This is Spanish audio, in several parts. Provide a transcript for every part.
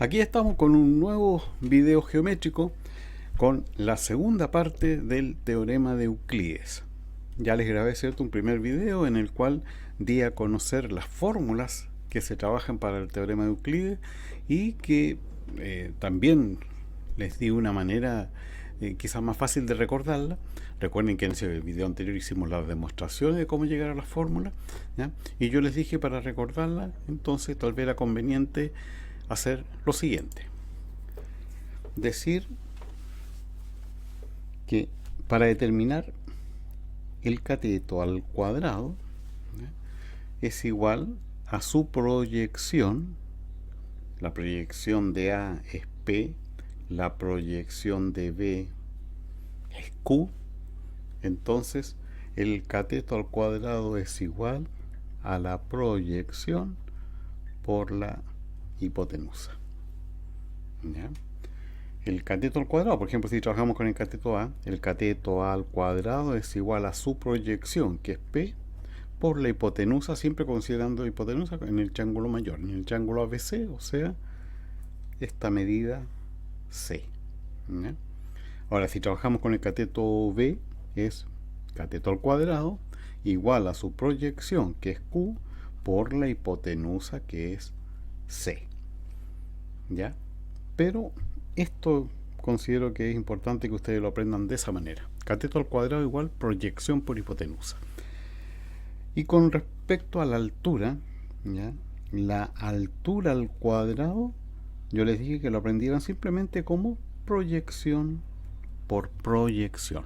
Aquí estamos con un nuevo video geométrico con la segunda parte del teorema de Euclides. Ya les grabé, ¿cierto?, un primer video en el cual di a conocer las fórmulas que se trabajan para el teorema de Euclides y que también les di una manera quizás más fácil de recordarla. Recuerden que en ese video anterior hicimos las demostraciones de cómo llegar a las fórmulas, ¿ya? Y yo les dije, para recordarla, entonces tal vez era conveniente hacer lo siguiente: decir que para determinar el cateto al cuadrado, ¿ya?, es igual a su proyección. La proyección de A es P, la proyección de B es Q. Entonces el cateto al cuadrado es igual a la proyección por la hipotenusa, ¿ya? El cateto al cuadrado, por ejemplo, si trabajamos con el cateto A al cuadrado es igual a su proyección, que es P, por la hipotenusa, siempre considerando hipotenusa en el triángulo mayor, en el triángulo ABC, o sea, esta medida C, ¿ya? Ahora, si trabajamos con el cateto B, es cateto al cuadrado igual a su proyección, que es Q, por la hipotenusa, que es C, ¿ya? Pero esto considero que es importante que ustedes lo aprendan de esa manera: cateto al cuadrado igual proyección por hipotenusa. Y con respecto a la altura, ¿ya?, la altura al cuadrado, yo les dije que lo aprendieran simplemente como proyección por proyección,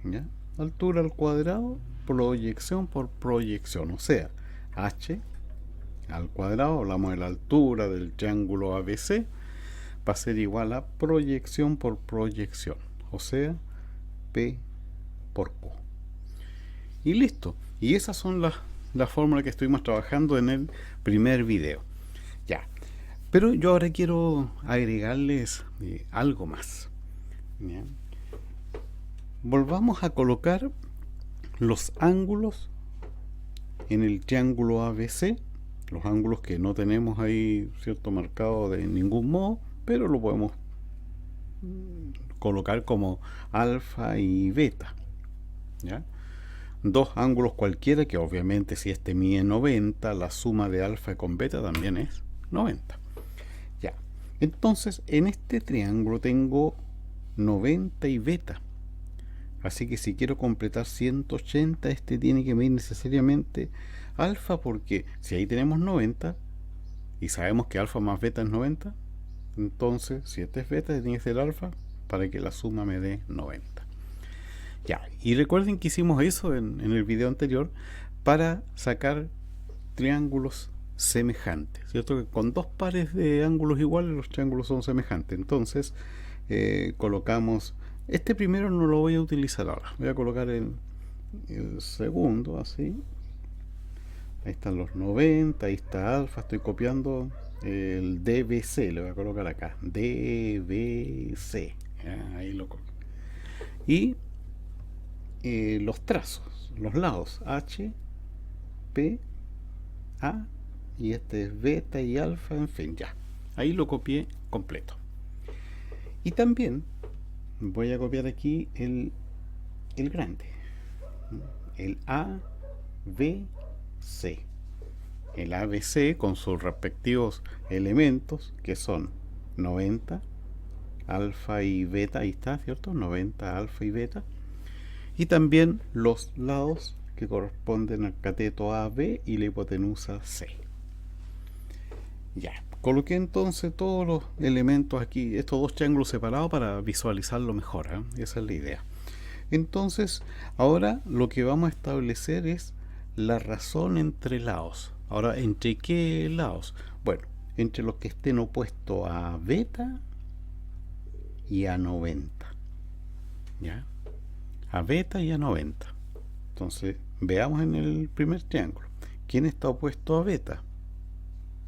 ¿ya? Altura al cuadrado, proyección por proyección, o sea, h al cuadrado, hablamos de la altura del triángulo ABC, va a ser igual a proyección por proyección, o sea, P por Q. Y listo. Y esas son las fórmulas que estuvimos trabajando en el primer video. Ya. Pero yo ahora quiero agregarles algo más. Bien. Volvamos a colocar los ángulos en el triángulo ABC, los ángulos que no tenemos ahí, ¿cierto?, marcado de ningún modo, pero lo podemos colocar como alfa y beta, ¿ya? Dos ángulos cualquiera, que obviamente si este mide 90, la suma de alfa con beta también es 90. Ya. Entonces, en este triángulo tengo 90 y beta. Así que si quiero completar 180, este tiene que medir necesariamente alfa, porque si ahí tenemos 90 y sabemos que alfa más beta es 90, entonces si este es beta, tiene que ser alfa para que la suma me dé 90. Ya, y recuerden que hicimos eso en el video anterior para sacar triángulos semejantes, ¿cierto? Que con dos pares de ángulos iguales los triángulos son semejantes. Entonces colocamos, este primero no lo voy a utilizar ahora, voy a colocar el segundo, así. Ahí están los 90, ahí está alfa, estoy copiando el DBC, le voy a colocar acá, DBC, ahí lo coloco. Y los trazos, los lados, H, P, A, y este es beta y alfa, en fin, ya. Ahí lo copié completo. Y también voy a copiar aquí el grande, el ABC. El ABC con sus respectivos elementos, que son 90, alfa y beta, ahí está, ¿cierto? 90, alfa y beta. Y también los lados que corresponden al cateto AB y la hipotenusa C. Ya, coloqué entonces todos los elementos aquí, estos dos triángulos separados, para visualizarlo mejor, ¿eh? Esa es la idea. Entonces, ahora lo que vamos a establecer es la razón entre lados. Ahora, ¿entre qué lados? Bueno, entre los que estén opuestos a beta y a 90. ¿Ya? A beta y a 90. Entonces, veamos en el primer triángulo. ¿Quién está opuesto a beta?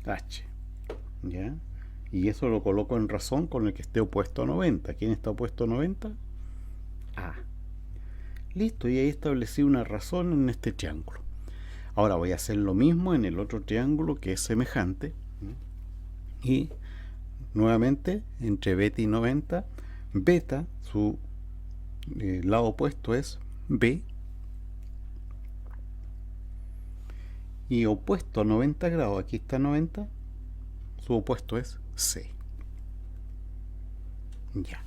H. ¿Ya? Y eso lo coloco en razón con el que esté opuesto a 90. ¿Quién está opuesto a 90? A. Listo, y ahí establecí una razón en este triángulo. Ahora voy a hacer lo mismo en el otro triángulo que es semejante, y nuevamente entre beta y 90. Beta, su lado opuesto es B, y opuesto a 90 grados, aquí está 90, su opuesto es C. Ya.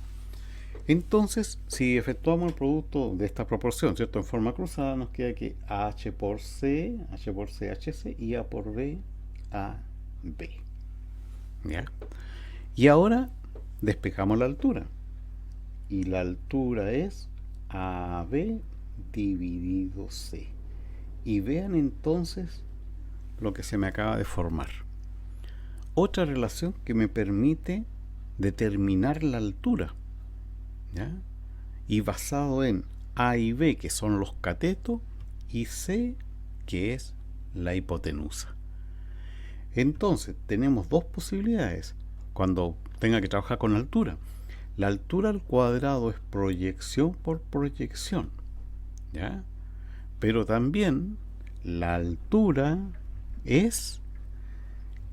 Entonces, si efectuamos el producto de esta proporción, ¿cierto? En forma cruzada, nos queda que H por C, HC, y A por B, AB. ¿Ya? Y ahora despejamos la altura. Y la altura es AB dividido C. Y vean entonces lo que se me acaba de formar. Otra relación que me permite determinar la altura, ¿ya? Y basado en A y B, que son los catetos, y C, que es la hipotenusa. Entonces tenemos dos posibilidades cuando tenga que trabajar con altura. La altura al cuadrado es proyección por proyección, ¿ya? Pero también la altura es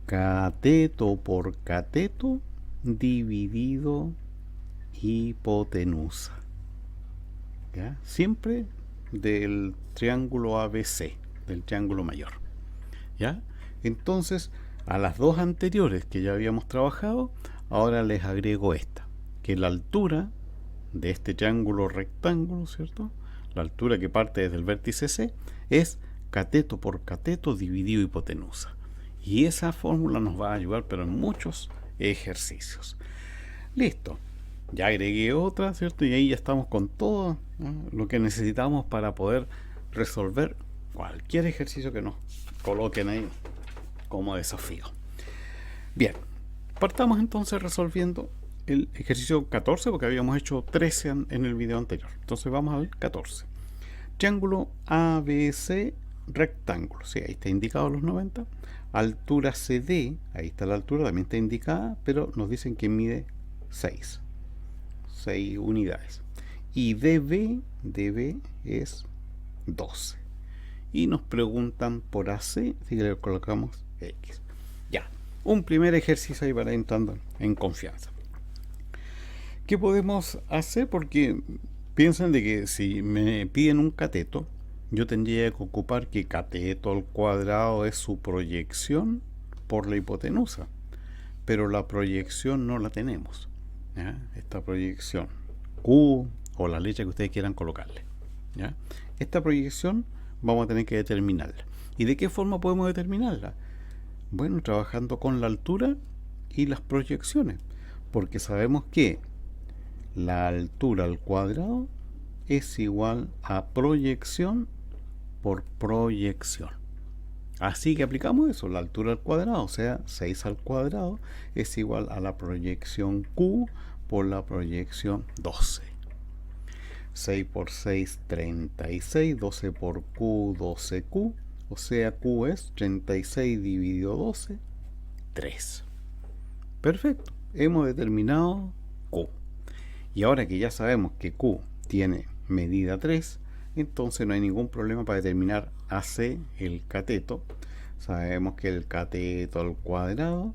cateto por cateto dividido hipotenusa, ¿ya? Siempre del triángulo ABC, del triángulo mayor, ¿ya? Entonces, a las dos anteriores que ya habíamos trabajado, ahora les agrego esta, que la altura de este triángulo rectángulo, ¿cierto? La altura que parte desde el vértice C es cateto por cateto dividido hipotenusa. Y esa fórmula nos va a ayudar, pero en muchos ejercicios. Listo. Ya agregué otra, ¿cierto? Y ahí ya estamos con todo, ¿no?, lo que necesitamos para poder resolver cualquier ejercicio que nos coloquen ahí como desafío. Bien, partamos entonces resolviendo el ejercicio 14, porque habíamos hecho 13 en el video anterior. Entonces vamos al 14. Triángulo ABC rectángulo. Sí, ahí está indicado los 90. Altura CD, ahí está la altura, también está indicada, pero nos dicen que mide 6 unidades. Y DB es 12. Y nos preguntan por AC, si le colocamos X. Ya, un primer ejercicio ahí para ir entrando en confianza. ¿Qué podemos hacer? Porque piensan de que si me piden un cateto, yo tendría que ocupar que cateto al cuadrado es su proyección por la hipotenusa, pero la proyección no la tenemos, ¿ya? Esta proyección Q o la letra que ustedes quieran colocarle, ¿ya? Esta proyección vamos a tener que determinarla. ¿Y de qué forma podemos determinarla? Bueno, trabajando con la altura y las proyecciones, porque sabemos que la altura al cuadrado es igual a proyección por proyección. Así que aplicamos eso, la altura al cuadrado, o sea, 6 al cuadrado es igual a la proyección Q por la proyección 12. 6 por 6, 36, 12 por Q, 12Q, o sea, Q es 36 dividido 12, 3. Perfecto, hemos determinado Q. Y ahora que ya sabemos que Q tiene medida 3, entonces no hay ningún problema para determinar AC, el cateto. Sabemos que el cateto al cuadrado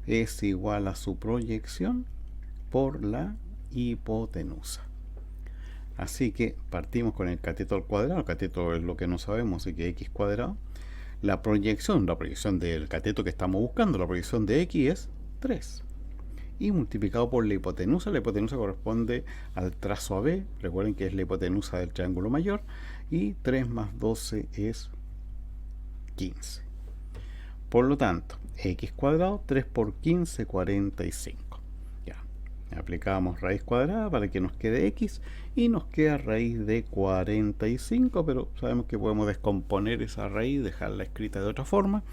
es igual a su proyección por la hipotenusa. Así que partimos con el cateto al cuadrado. El cateto es lo que no sabemos, así que x cuadrado. La proyección del cateto que estamos buscando, la proyección de x es 3. Y multiplicado por la hipotenusa corresponde al trazo AB, recuerden que es la hipotenusa del triángulo mayor, y 3 más 12 es 15. Por lo tanto, x cuadrado, 3 por 15, 45. Ya, aplicamos raíz cuadrada para que nos quede x, y nos queda raíz de 45, pero sabemos que podemos descomponer esa raíz, dejarla escrita de otra forma,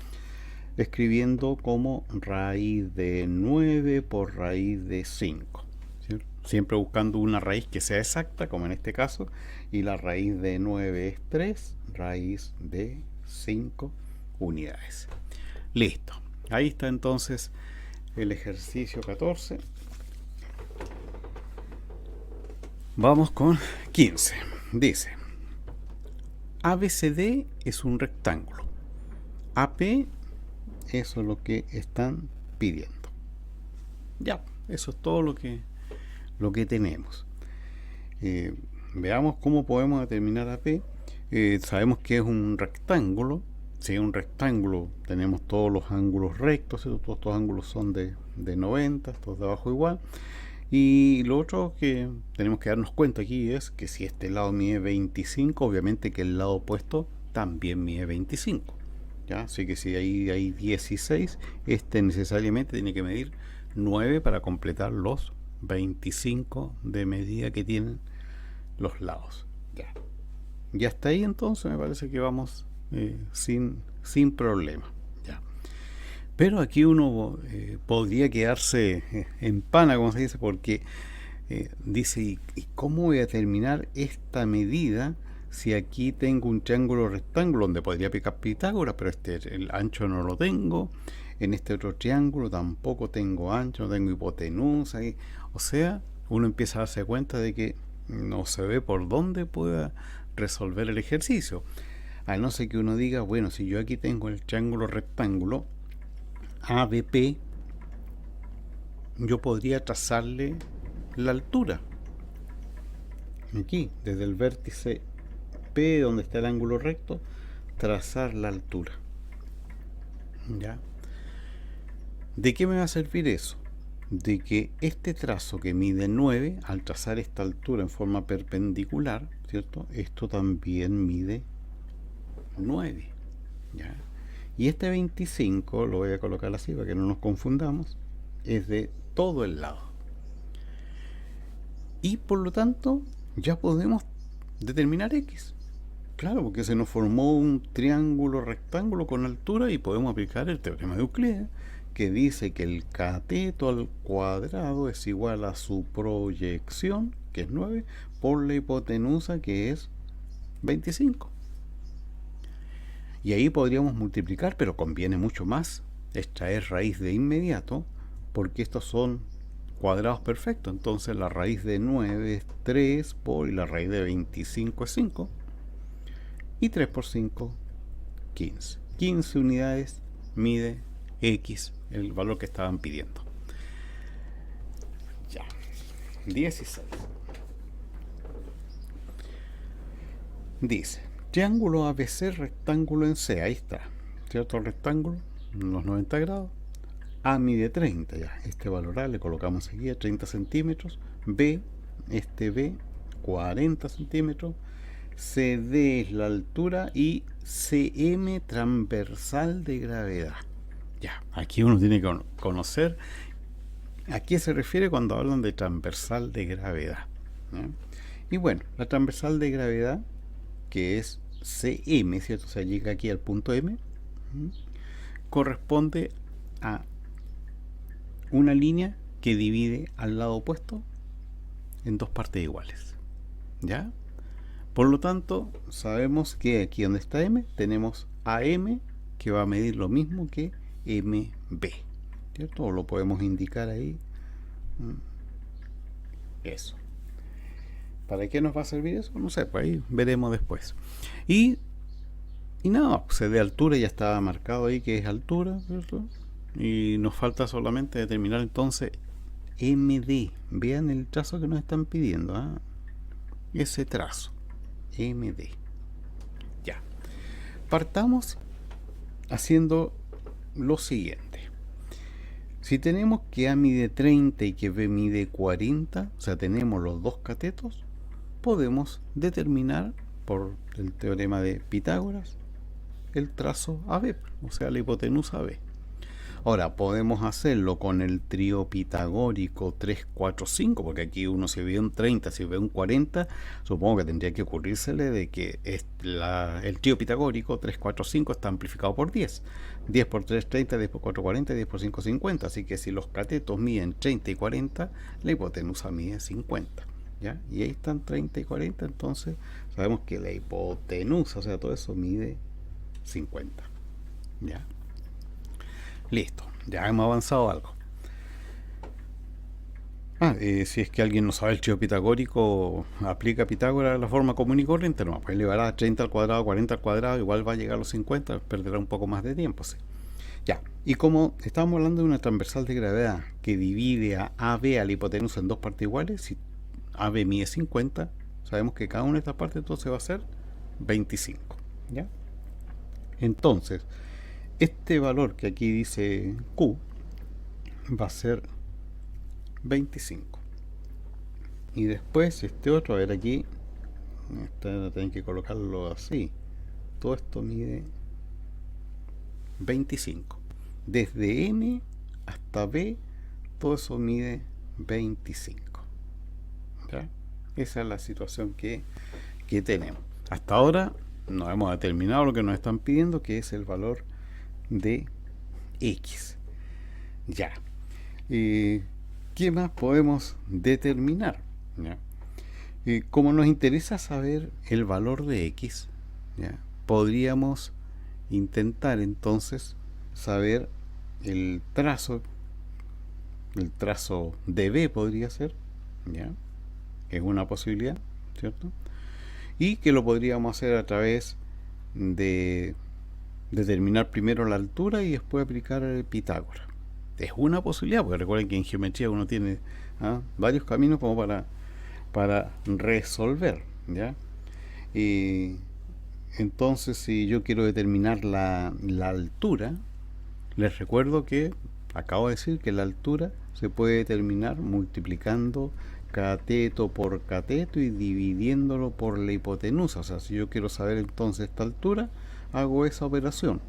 escribiendo como raíz de 9 por raíz de 5, ¿sí? Siempre buscando una raíz que sea exacta, como en este caso, y la raíz de 9 es 3, raíz de 5 unidades. Listo, ahí está entonces el ejercicio 14. Vamos con 15. Dice, ABCD es un rectángulo, AP, eso es lo que están pidiendo. Ya, eso es todo lo que tenemos. Veamos cómo podemos determinar a P. Sabemos que es un rectángulo. Si es un rectángulo, tenemos todos los ángulos rectos, ¿cierto? Todos estos ángulos son de 90, estos de abajo igual. Y lo otro que tenemos que darnos cuenta aquí es que si este lado mide 25, obviamente que el lado opuesto también mide 25. ¿Ya? Así que si ahí hay 16, este necesariamente tiene que medir 9 para completar los 25 de medida que tienen los lados. Ya. Y hasta ahí entonces me parece que vamos sin problema. Ya. Pero aquí uno podría quedarse en pana, como se dice, porque dice, ¿y cómo voy a determinar esta medida si aquí tengo un triángulo rectángulo donde podría aplicar Pitágoras, pero el ancho no lo tengo? En este otro triángulo tampoco tengo ancho, no tengo hipotenusa. O sea, uno empieza a darse cuenta de que no se ve por dónde pueda resolver el ejercicio. A no ser que uno diga, bueno, si yo aquí tengo el triángulo rectángulo ABP, yo podría trazarle la altura. Aquí, desde el vértice P, donde está el ángulo recto, trazar la altura. ¿Ya? ¿De qué me va a servir eso? De que este trazo que mide 9, al trazar esta altura en forma perpendicular, ¿cierto? Esto también mide 9. ¿Ya? Y este 25, lo voy a colocar así para que no nos confundamos, es de todo el lado. Y por lo tanto, ya podemos determinar X. Claro, porque se nos formó un triángulo rectángulo con altura y podemos aplicar el teorema de Euclides, que dice que el cateto al cuadrado es igual a su proyección, que es 9, por la hipotenusa, que es 25. Y ahí podríamos multiplicar, pero conviene mucho más extraer raíz de inmediato, porque estos son cuadrados perfectos. Entonces la raíz de 9 es 3 y la raíz de 25 es 5. Y 3 por 5, 15. 15 unidades mide X, el valor que estaban pidiendo. Ya. 16. Dice, triángulo ABC, rectángulo en C. Ahí está, ¿cierto? El rectángulo, los 90 grados. A mide 30, ya. Este valor A le colocamos aquí a 30 centímetros. B, B, 40 centímetros. CD es la altura y CM transversal de gravedad. Ya, aquí uno tiene que conocer a qué se refiere cuando hablan de transversal de gravedad. ¿Ya? Y bueno, la transversal de gravedad, que es CM, ¿cierto? O sea, llega aquí al punto M, corresponde a una línea que divide al lado opuesto en dos partes iguales. ¿Ya? Por lo tanto, sabemos que aquí donde está M, tenemos AM, que va a medir lo mismo que MB. ¿Cierto? O lo podemos indicar ahí. Eso. ¿Para qué nos va a servir eso? No sé, pues ahí veremos después. Y nada, pues de altura ya estaba marcado ahí que es altura, ¿cierto? Y nos falta solamente determinar entonces MD. Vean el trazo que nos están pidiendo, ¿eh? Ese trazo. MD. Ya. Partamos haciendo lo siguiente. Si tenemos que A mide 30 y que B mide 40, o sea, tenemos los dos catetos, podemos determinar por el teorema de Pitágoras el trazo AB, o sea, la hipotenusa B. Ahora, podemos hacerlo con el trío pitagórico 3, 4, 5, porque aquí uno se ve un 30, si ve un 40, supongo que tendría que ocurrírsele de que el trío pitagórico 3, 4, 5 está amplificado por 10. 10 por 3, 30, 10 por 4, 40, 10 por 5, 50. Así que si los catetos miden 30 y 40, la hipotenusa mide 50. ¿Ya? Y ahí están 30 y 40, entonces sabemos que la hipotenusa, o sea, todo eso mide 50. ¿Ya? Listo, ya hemos avanzado algo. Si es que alguien no sabe el trío pitagórico, aplica Pitágoras de la forma común y corriente, no, pues elevará 30 al cuadrado, 40 al cuadrado, igual va a llegar a los 50, perderá un poco más de tiempo, sí. Ya, y como estábamos hablando de una transversal de gravedad que divide a AB a la hipotenusa en dos partes iguales, si AB mide 50, sabemos que cada una de estas partes entonces va a ser 25. ¿Ya? Entonces, este valor que aquí dice Q va a ser 25. Y después este otro, a ver aquí, tienen que colocarlo así. Todo esto mide 25. Desde M hasta B, todo eso mide 25. ¿Ya? Esa es la situación que tenemos. Hasta ahora no hemos determinado lo que nos están pidiendo, que es el valor de X. Ya. ¿Qué más podemos determinar? ¿Ya? Como nos interesa saber el valor de X, ¿ya? Podríamos intentar entonces saber el trazo de B podría ser, ¿ya? Es una posibilidad, ¿cierto? Y que lo podríamos hacer a través de determinar primero la altura y después aplicar el Pitágoras. Es una posibilidad, porque recuerden que en geometría uno tiene varios caminos como para resolver, ¿ya? Y entonces, si yo quiero determinar la altura, les recuerdo que acabo de decir que la altura se puede determinar multiplicando cateto por cateto y dividiéndolo por la hipotenusa. O sea, si yo quiero saber entonces esta altura, hago esa operación.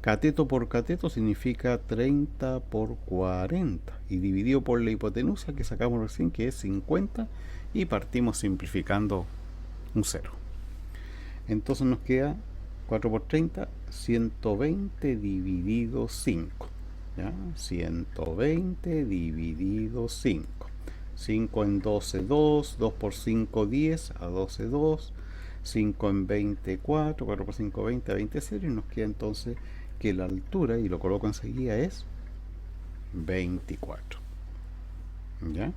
Cateto por cateto significa 30 por 40 y dividido por la hipotenusa que sacamos recién, que es 50, y partimos simplificando un 0. Entonces nos queda 4 por 30, 120 dividido 5. ¿Ya? 120 dividido 5. 5 en 12, 2. 2 por 5, 10. A 12, 2. 5 en 20, 4. 4 por 5, 20. A 20, 0. Y nos queda entonces que la altura, y lo coloco enseguida, es 24. ¿Ya?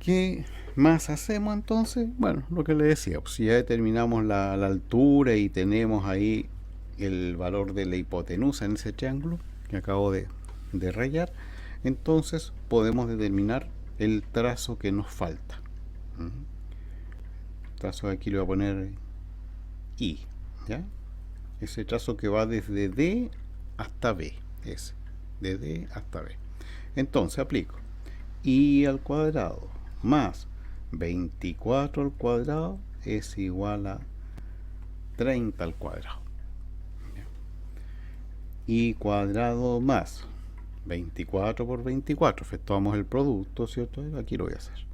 ¿Qué más hacemos entonces? Bueno, lo que le decía, pues si ya determinamos la altura y tenemos ahí el valor de la hipotenusa en ese triángulo que acabo de rayar, entonces podemos determinar el trazo que nos falta. El trazo de aquí le voy a poner I, ¿ya? Ese trazo que va desde D hasta B, ese, de D hasta B. Entonces aplico I al cuadrado más 24 al cuadrado es igual a 30 al cuadrado. Y cuadrado más 24 por 24, efectuamos el producto, ¿cierto? Aquí lo voy a hacer.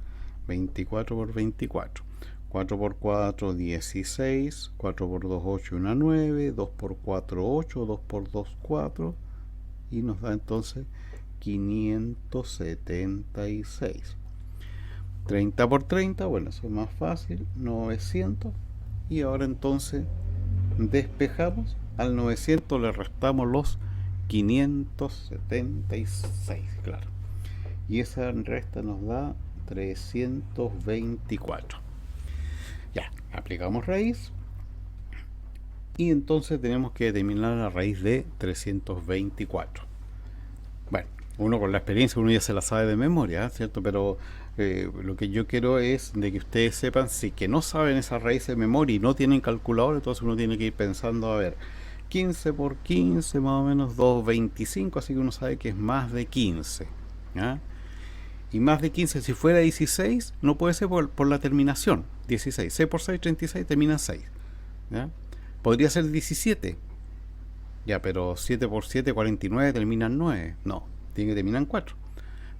24 por 24. 4 por 4, 16. 4 por 2, 8 y una 9. 2 por 4, 8. 2 por 2, 4. Y nos da entonces 576. 30 por 30, bueno, eso es más fácil, 900. Y ahora entonces despejamos. Al 900 le restamos los 576, claro. Y esa resta nos da 324. Ya, aplicamos raíz. Y entonces tenemos que determinar la raíz de 324. Bueno, uno con la experiencia, uno ya se la sabe de memoria, ¿cierto? Pero lo que yo quiero es de que ustedes sepan, si que no saben esa raíz de memoria y no tienen calculador, entonces uno tiene que ir pensando, a ver, 15 por 15 más o menos 225, así que uno sabe que es más de 15. ¿Ya? Y más de 15, si fuera 16, no puede ser por la terminación. 16, 6 por 6, 36, termina en 6. ¿Ya? Podría ser 17. Ya, pero 7 por 7, 49, termina en 9. No, tiene que terminar en 4.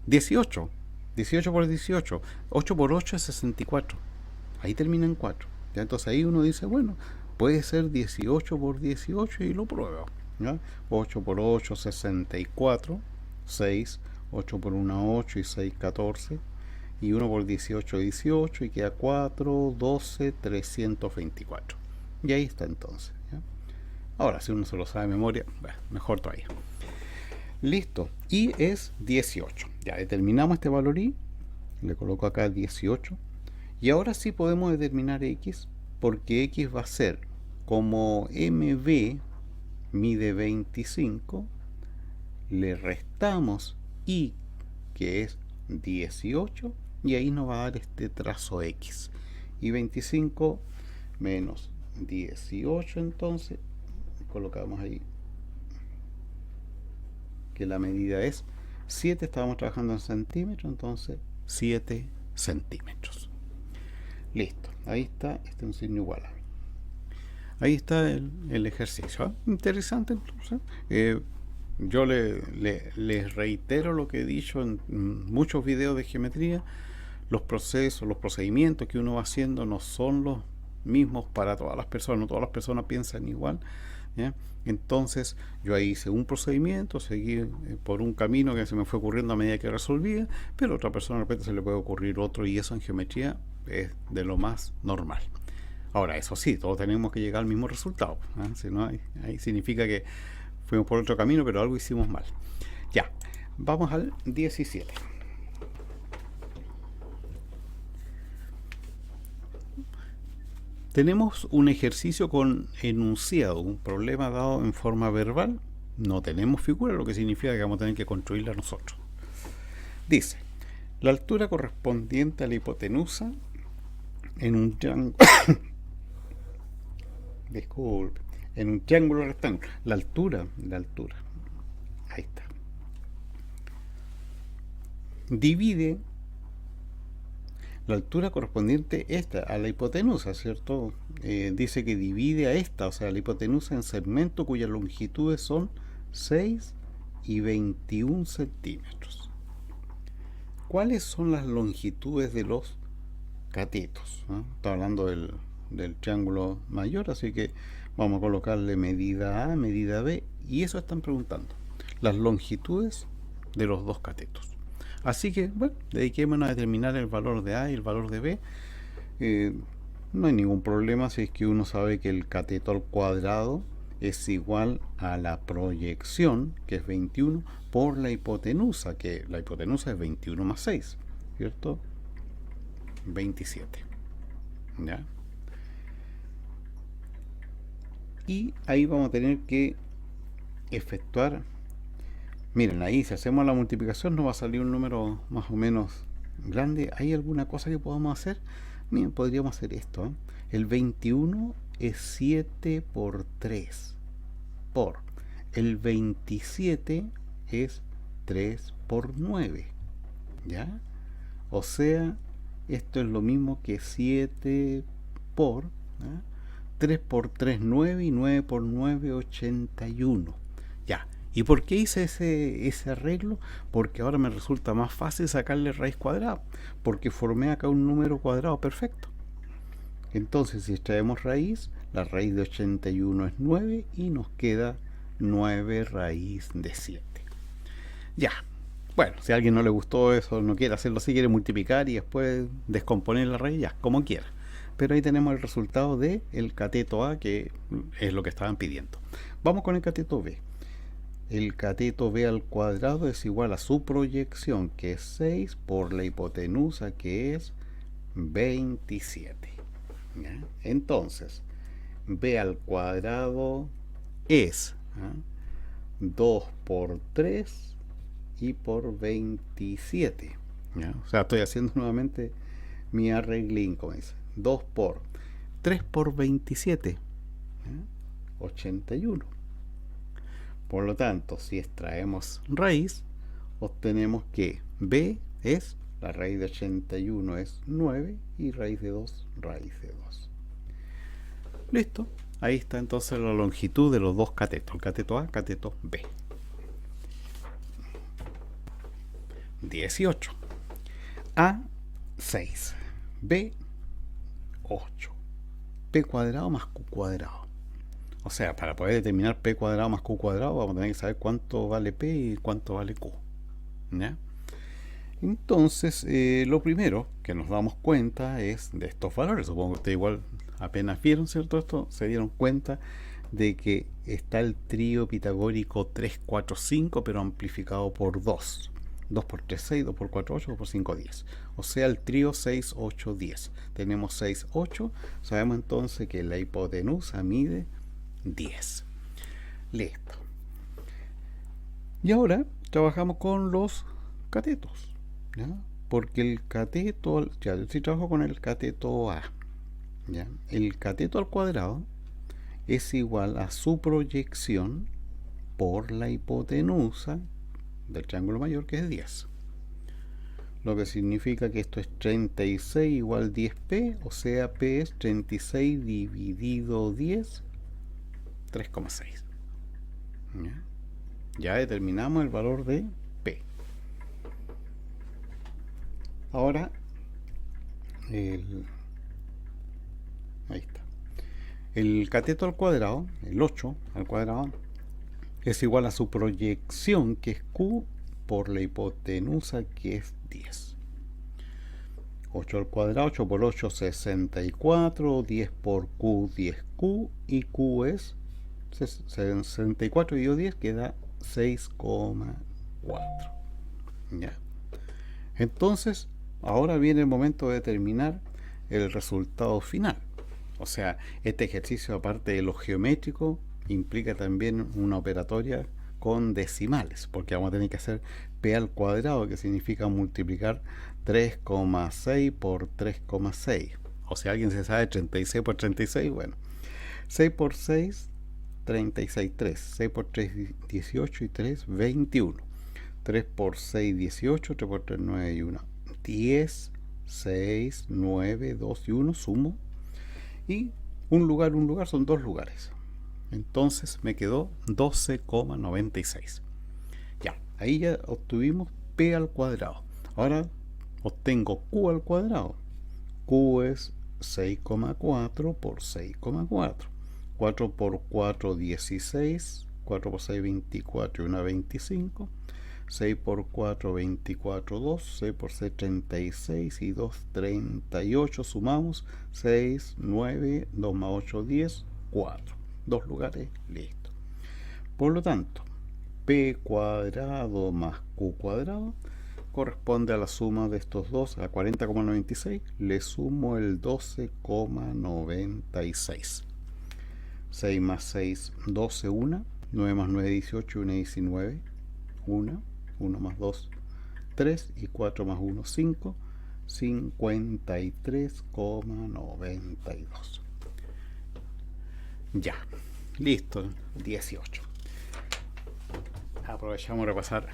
18. 18 por 18. 8 por 8 es 64. Ahí termina en 4. ¿Ya? Entonces ahí uno dice, bueno, puede ser 18 por 18 y lo pruebo. ¿Ya? 8 por 8, 64. 6. 8 por 1, 8 y 6, 14. Y 1 por 18, 18. Y queda 4, 12, 324. Y ahí está entonces. ¿Ya? Ahora, si uno se lo sabe de memoria, bueno, mejor todavía. Listo. Y es 18. Ya determinamos este valor I. Le coloco acá 18. Y ahora sí podemos determinar X, porque X va a ser como MB mide 25, le restamos y, que es 18, y ahí nos va a dar este trazo X. Y 25 menos 18, entonces colocamos ahí que la medida es 7, estábamos trabajando en centímetros, entonces 7 centímetros. Listo, ahí está, este es un signo igual a. Ahí está el ejercicio. ¿Eh? Interesante, entonces. Yo les reitero lo que he dicho en muchos videos de geometría. Los procesos, los procedimientos que uno va haciendo no son los mismos para todas las personas. No todas las personas piensan igual, ¿ya? Entonces yo ahí hice un procedimiento, seguí por un camino que se me fue ocurriendo a medida que resolvía, pero a otra persona de repente se le puede ocurrir otro, y eso en geometría es de lo más normal. Ahora, eso sí, todos tenemos que llegar al mismo resultado, ¿eh? Si no, ahí significa que fuimos por otro camino, pero algo hicimos mal. Ya, vamos al 17. Tenemos un ejercicio con enunciado, un problema dado en forma verbal. No tenemos figura, lo que significa que vamos a tener que construirla nosotros. Dice, la altura correspondiente a la hipotenusa en un triángulo disculpe, en un triángulo rectángulo. La altura, ahí está. Divide la altura correspondiente esta a la hipotenusa, ¿cierto? Dice que divide a esta, o sea, la hipotenusa, en segmentos cuyas longitudes son 6 y 21 centímetros. ¿Cuáles son las longitudes de los catetos? Está hablando del triángulo mayor, así que vamos a colocarle medida A, medida B, y eso están preguntando, las longitudes de los dos catetos. Así que, bueno, dediquémonos a determinar el valor de A y el valor de B. No hay ningún problema si es que uno sabe que el cateto al cuadrado es igual a la proyección, que es 21, por la hipotenusa, que la hipotenusa es 21 más 6, ¿cierto? 27. ¿Ya? Y ahí vamos a tener que efectuar. Miren, ahí si hacemos la multiplicación nos va a salir un número más o menos grande. ¿Hay alguna cosa que podamos hacer? Miren, podríamos hacer esto, ¿eh? El 21 es 7 por 3. Por el 27 es 3 por 9. ¿Ya? O sea, esto es lo mismo que 7 por... ¿eh? 3 por 3, 9, y 9 por 9, 81. Ya. ¿Y por qué hice ese arreglo? Porque ahora me resulta más fácil sacarle raíz cuadrada, porque formé acá un número cuadrado perfecto. Entonces, si extraemos raíz, la raíz de 81 es 9 y nos queda 9 raíz de 7. Ya. Bueno, si a alguien no le gustó eso, no quiere hacerlo así, quiere multiplicar y después descomponer la raíz, ya, como quiera. Pero ahí tenemos el resultado del cateto A, que es lo que estaban pidiendo. Vamos con el cateto B. El cateto B al cuadrado es igual a su proyección, que es 6, por la hipotenusa, que es 27. ¿Ya? Entonces, B al cuadrado es 2 por 3 y por 27. ¿Ya? O sea, estoy haciendo nuevamente mi arreglín, como dice. 2 por 3 por 27, 81. Por lo tanto, si extraemos raíz, obtenemos que B es, la raíz de 81 es 9, y raíz de 2, raíz de 2. Listo. Ahí está entonces la longitud de los dos catetos, el cateto A, cateto B. 18. A, 6. B, 8. P cuadrado más Q cuadrado. O sea, para poder determinar P cuadrado más Q cuadrado, vamos a tener que saber cuánto vale P y cuánto vale Q. ¿Ya? Entonces, lo primero que nos damos cuenta es de estos valores. Supongo que ustedes igual apenas vieron, ¿cierto? Esto, se dieron cuenta de que está el trío pitagórico 3, 4, 5, pero amplificado por 2. 2 por 3, 6, 2 por 4, 8, 2 por 5, 10. O sea, el trío 6, 8, 10. Tenemos 6, 8. Sabemos entonces que la hipotenusa mide 10. Listo. Y ahora trabajamos con los catetos, ¿ya? Porque el cateto, ya yo sí trabajo con el cateto A, ¿ya? El cateto al cuadrado es igual a su proyección por la hipotenusa del triángulo mayor, que es 10. Lo que significa que esto es 36 igual 10p, o sea, p es 36 dividido 10, 3,6. ¿Ya? Ya determinamos el valor de p. Ahora, ahí está. El cateto al cuadrado, el 8 al cuadrado, es igual a su proyección, que es q, por la hipotenusa, que es 10. 8 al cuadrado, 8 por 8, 64, 10 por q, 10q, y q es 64 dividido 10, queda 6,4. ¿Ya? Entonces, ahora viene el momento de determinar el resultado final. O sea, este ejercicio, aparte de lo geométrico, implica también una operatoria con decimales, porque vamos a tener que hacer p al cuadrado, que significa multiplicar 3,6 por 3,6. O si alguien se sabe 36 por 36, bueno, 6 por 6, 36, 3. 6 por 3, 18, y 3, 21. 3 por 6, 18, 3 por 3, 9 y 1. 10, 6, 9, 2 y 1, sumo. Y un lugar son dos lugares. Entonces me quedó 12,96. Ya, ahí ya obtuvimos p al cuadrado. Ahora obtengo q al cuadrado. Q es 6,4 por 6,4. 4 por 4, 16. 4 por 6, 24 y 1, 25. 6 por 4, 24, 2. 6 por 6, 36 y 2, 38. Sumamos 6, 9, 2 más 8, 10, 4. Dos lugares, listo. Por lo tanto, p cuadrado más q cuadrado corresponde a la suma de estos dos, a 40,96. Le sumo el 12,96. 6 más 6, 12, 1. 9 más 9, 18, 1, 19. 1, 1 más 2, 3. Y 4 más 1, 5. 53,92. Ya, listo, 18. Aprovechamos a repasar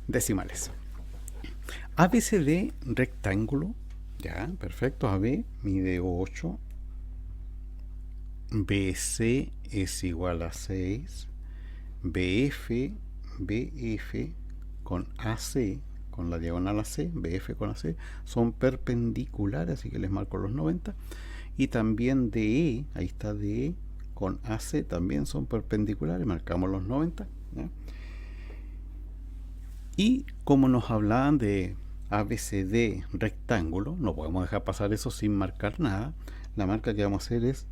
decimales. ABCD rectángulo, ya, perfecto. AB mide 8. BC es igual a 6. BF con AC, con la diagonal AC, BF con AC, son perpendiculares, así que les marco los 90. Y también DE, ahí está DE con AC, también son perpendiculares, marcamos los 90. ¿Ya? Y como nos hablaban de ABCD rectángulo, no podemos dejar pasar eso sin marcar nada. La marca que vamos a hacer es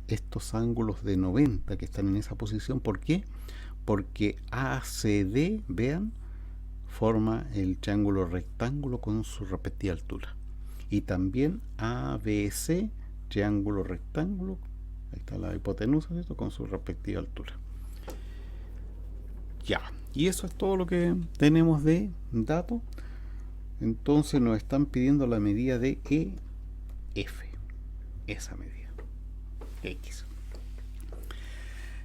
estos ángulos de 90 que están en esa posición. ¿Por qué? Porque ACD, vean, forma el triángulo rectángulo con su respectiva altura. Y también ABC, triángulo rectángulo, ahí está la hipotenusa, ¿cierto?, con su respectiva altura. Ya, y eso es todo lo que tenemos de datos. Entonces nos están pidiendo la medida de EF, esa medida, X.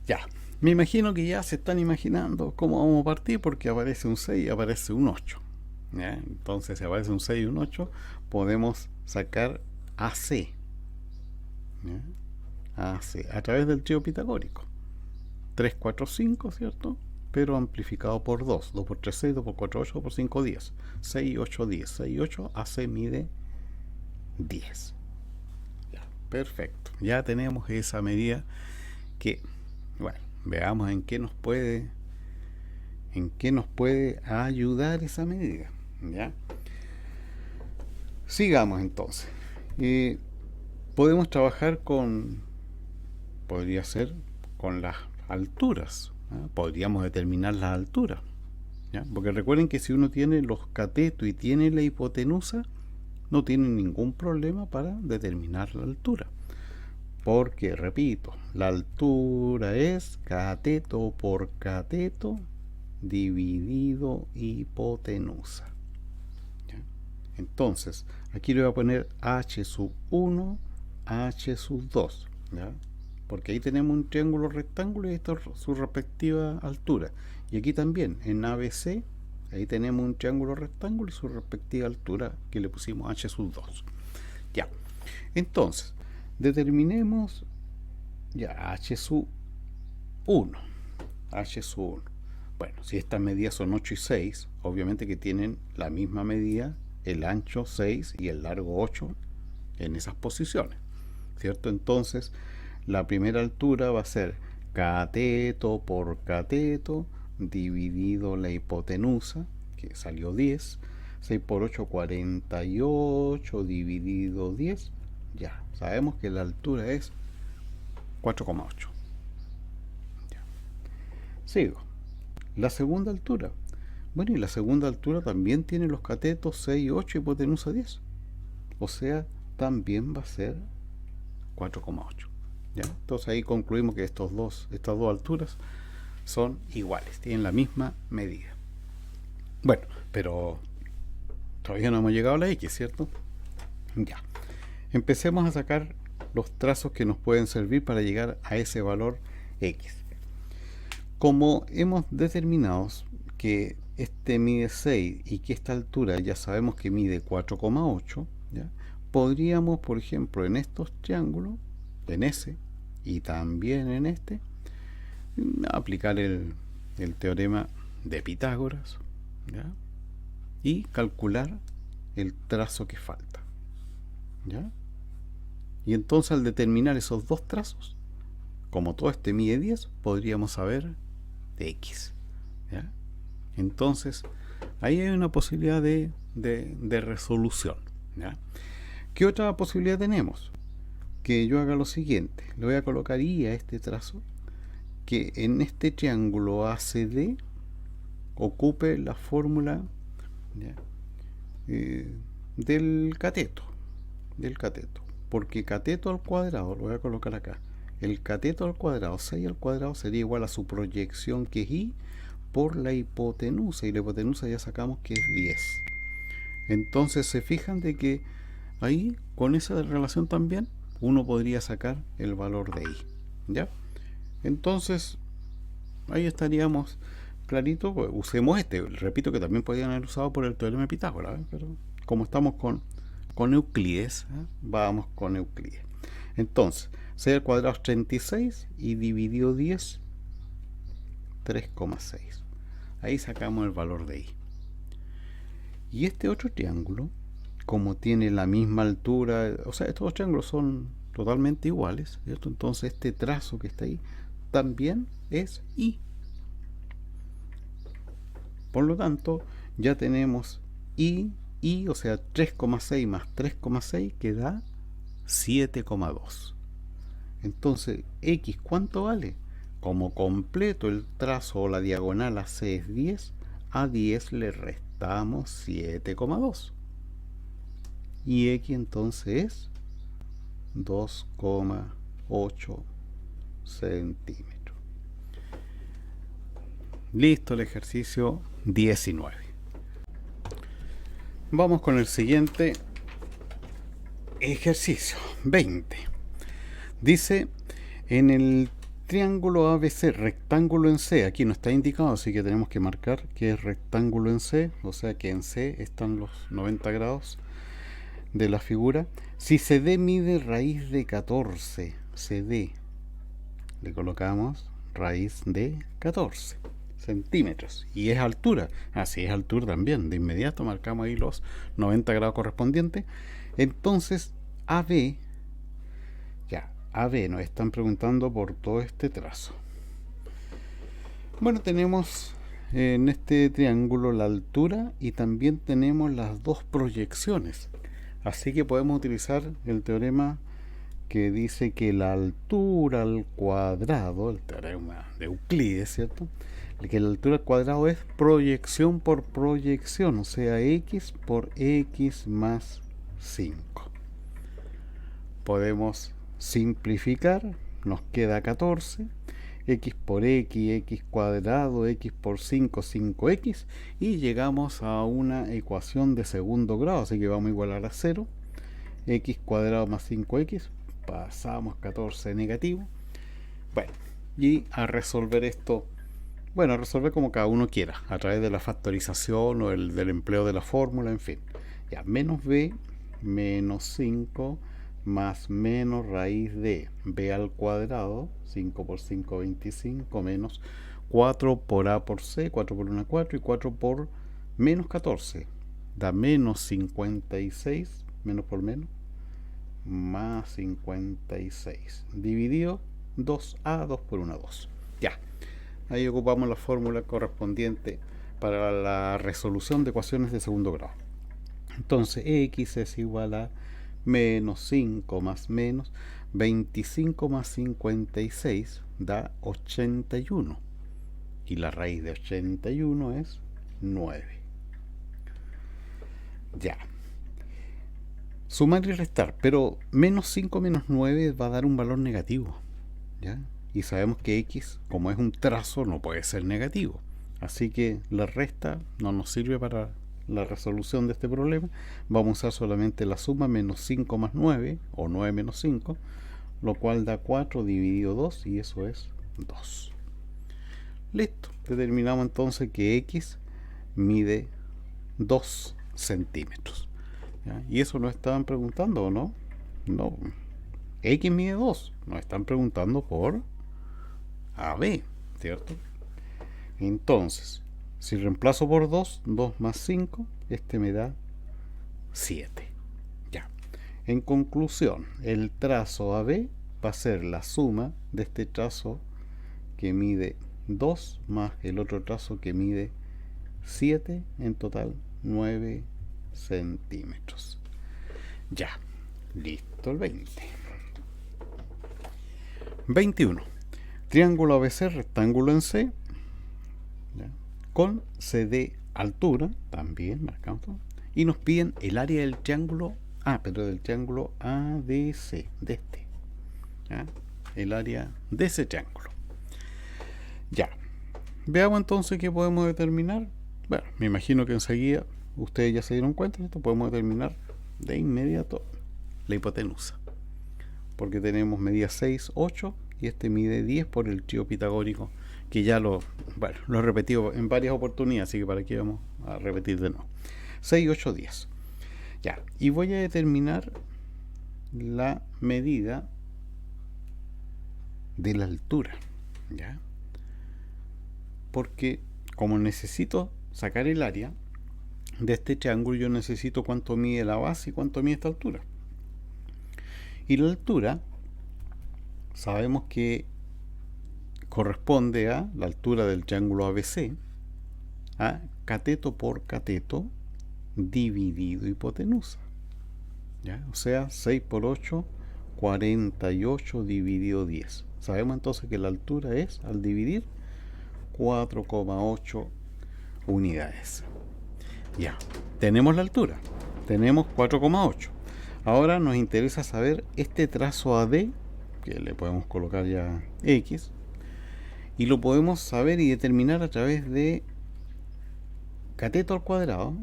Ya, me imagino que ya se están imaginando cómo vamos a partir, porque aparece un 6 y aparece un 8. ¿Ya? Entonces, si aparece un 6 y un 8, podemos sacar AC. ¿Ya? AC a través del trío pitagórico. 3, 4, 5, ¿cierto? Pero amplificado por 2. 2 por 3, 6, 2 por 4, 8, 2 por 5, 10. 6, 8, 10. 6, 8, AC mide 10. Ya, perfecto. Ya tenemos esa medida que, bueno, veamos en qué nos puede ayudar esa medida. ¿Ya? Sigamos entonces. Podemos trabajar podría ser con las alturas. ¿Ah? Podríamos determinar las alturas. ¿Ya? Porque recuerden que si uno tiene los catetos y tiene la hipotenusa, no tiene ningún problema para determinar la altura. Porque, repito, la altura es cateto por cateto dividido hipotenusa. ¿Ya? Entonces, aquí le voy a poner h sub 1, h sub 2. ¿Ya? Porque ahí tenemos un triángulo rectángulo y esta es su respectiva altura. Y aquí también, en ABC, ahí tenemos un triángulo rectángulo y su respectiva altura, que le pusimos h sub 2. Ya. Entonces, determinemos ya h sub 1. H sub 1. Bueno, si estas medidas son 8 y 6, obviamente que tienen la misma medida, el ancho 6 y el largo 8 en esas posiciones, ¿cierto? Entonces, la primera altura va a ser cateto por cateto dividido la hipotenusa, que salió 10. 6 por 8, 48 dividido 10. Ya, sabemos que la altura es 4,8. Sigo. La segunda altura. Bueno, y la segunda altura también tiene los catetos 6 y 8, hipotenusa 10. O sea, también va a ser 4,8. ¿Ya? Entonces ahí concluimos que estas dos alturas son iguales, tienen la misma medida. Bueno, pero todavía no hemos llegado a la X, ¿cierto? Ya. Empecemos a sacar los trazos que nos pueden servir para llegar a ese valor X. Como hemos determinado que este mide 6 y que esta altura ya sabemos que mide 4,8, ¿ya? Podríamos, por ejemplo, en estos triángulos, en ese y también en este, aplicar el teorema de Pitágoras, ¿ya? Y calcular el trazo que falta, ¿ya? Y entonces al determinar esos dos trazos, como todo este mide 10, podríamos saber de X, ¿ya? Entonces ahí hay una posibilidad de resolución, ¿ya? ¿Qué otra posibilidad tenemos? Que yo haga lo siguiente, le voy a colocar I a este trazo, que en este triángulo ACD ocupe la fórmula, ¿ya? Del cateto, porque cateto al cuadrado, lo voy a colocar acá, el cateto al cuadrado, 6 al cuadrado, sería igual a su proyección, que es I, por la hipotenusa, y la hipotenusa ya sacamos que es 10. Entonces se fijan de que ahí, con esa relación también, uno podría sacar el valor de I, ¿ya? Entonces ahí estaríamos clarito. Pues usemos este, repito que también podrían haber usado por el teorema de Pitágoras, pero como estamos con Euclides, vamos con Euclides. Entonces 6 al cuadrado es 36 y dividido 10, 3,6. Ahí sacamos el valor de I. Y este otro triángulo, como tiene la misma altura, o sea, estos dos triángulos son totalmente iguales, ¿cierto? Entonces este trazo que está ahí también es I. Por lo tanto, ya tenemos I, o sea, 3,6 más 3,6 que da 7,2. Entonces, X, ¿cuánto vale? Como completo el trazo o la diagonal AC es 10, a 10 le restamos 7,2. Y X entonces es 2,8 centímetros. Listo el ejercicio 19. Vamos con el siguiente ejercicio 20. Dice, en el triángulo ABC, rectángulo en C, aquí no está indicado, así que tenemos que marcar que es rectángulo en C, o sea que en C están los 90 grados de la figura. Si CD mide raíz de 14, CD, le colocamos raíz de 14 centímetros, y es altura, así es altura también, de inmediato marcamos ahí los 90 grados correspondientes. Entonces AB, ya, AB nos están preguntando por todo este trazo. Bueno, tenemos en este triángulo la altura y también tenemos las dos proyecciones, así que podemos utilizar el teorema que dice que la altura al cuadrado, el teorema de Euclides, ¿cierto? Que la altura al cuadrado es proyección por proyección, o sea, X por X más 5. Podemos simplificar, nos queda 14, x por x, x cuadrado, x por 5, 5x, y llegamos a una ecuación de segundo grado, así que vamos a igualar a 0, x cuadrado más 5x, pasamos 14 negativo. Bueno, y a resolver esto, bueno, a resolver como cada uno quiera, a través de la factorización o del empleo de la fórmula, en fin. Ya, menos b menos 5 más menos raíz de b al cuadrado, 5 por 5, 25, menos 4 por a por c, 4 por 1, 4, y 4 por menos 14, da menos 56, menos por menos, más 56, dividido 2a, 2 por 1, 2. Ya, ahí ocupamos la fórmula correspondiente para la resolución de ecuaciones de segundo grado. Entonces x es igual a menos 5 más menos 25 más 56 da 81, y la raíz de 81 es 9. Ya, sumar y restar, pero menos 5 menos 9 va a dar un valor negativo, ¿ya? Y sabemos que x, como es un trazo, no puede ser negativo, así que la resta no nos sirve para la resolución de este problema. Vamos a usar solamente la suma, menos 5 más 9, o 9 menos 5, lo cual da 4 dividido 2, y eso es 2. Listo, determinamos entonces que x mide 2 centímetros. ¿Ya? Y eso nos estaban preguntando, ¿o no? No, x mide 2, nos están preguntando por AB, ¿cierto? Entonces, si reemplazo por 2, 2 más 5, este me da 7. Ya. En conclusión, el trazo AB va a ser la suma de este trazo que mide 2 más el otro trazo que mide 7, en total 9 centímetros. Ya, listo el 20. 21. Triángulo ABC, rectángulo en C, ¿ya? Con CD altura, también marcamos todo, y nos piden el área del triángulo pero del triángulo ADC, de este, ¿ya? El área de ese triángulo. Ya, veamos entonces qué podemos determinar. Bueno, me imagino que enseguida ustedes ya se dieron cuenta de esto. Podemos determinar de inmediato la hipotenusa, porque tenemos medida 6, 8, y este mide 10 por el trío pitagórico, que ya lo he repetido en varias oportunidades, así que para qué vamos a repetir de nuevo. 6, 8, 10. Ya, y voy a determinar la medida de la altura, ¿ya? Porque como necesito sacar el área de este triángulo, yo necesito cuánto mide la base y cuánto mide esta altura. Y la altura sabemos que corresponde a la altura del triángulo ABC, a cateto por cateto dividido hipotenusa, ¿ya? O sea, 6 por 8, 48 dividido 10. Sabemos entonces que la altura es, al dividir, 4,8 unidades. Ya, tenemos la altura, tenemos 4,8. Ahora nos interesa saber este trazo AD, que le podemos colocar ya X, y lo podemos saber y determinar a través de cateto al cuadrado.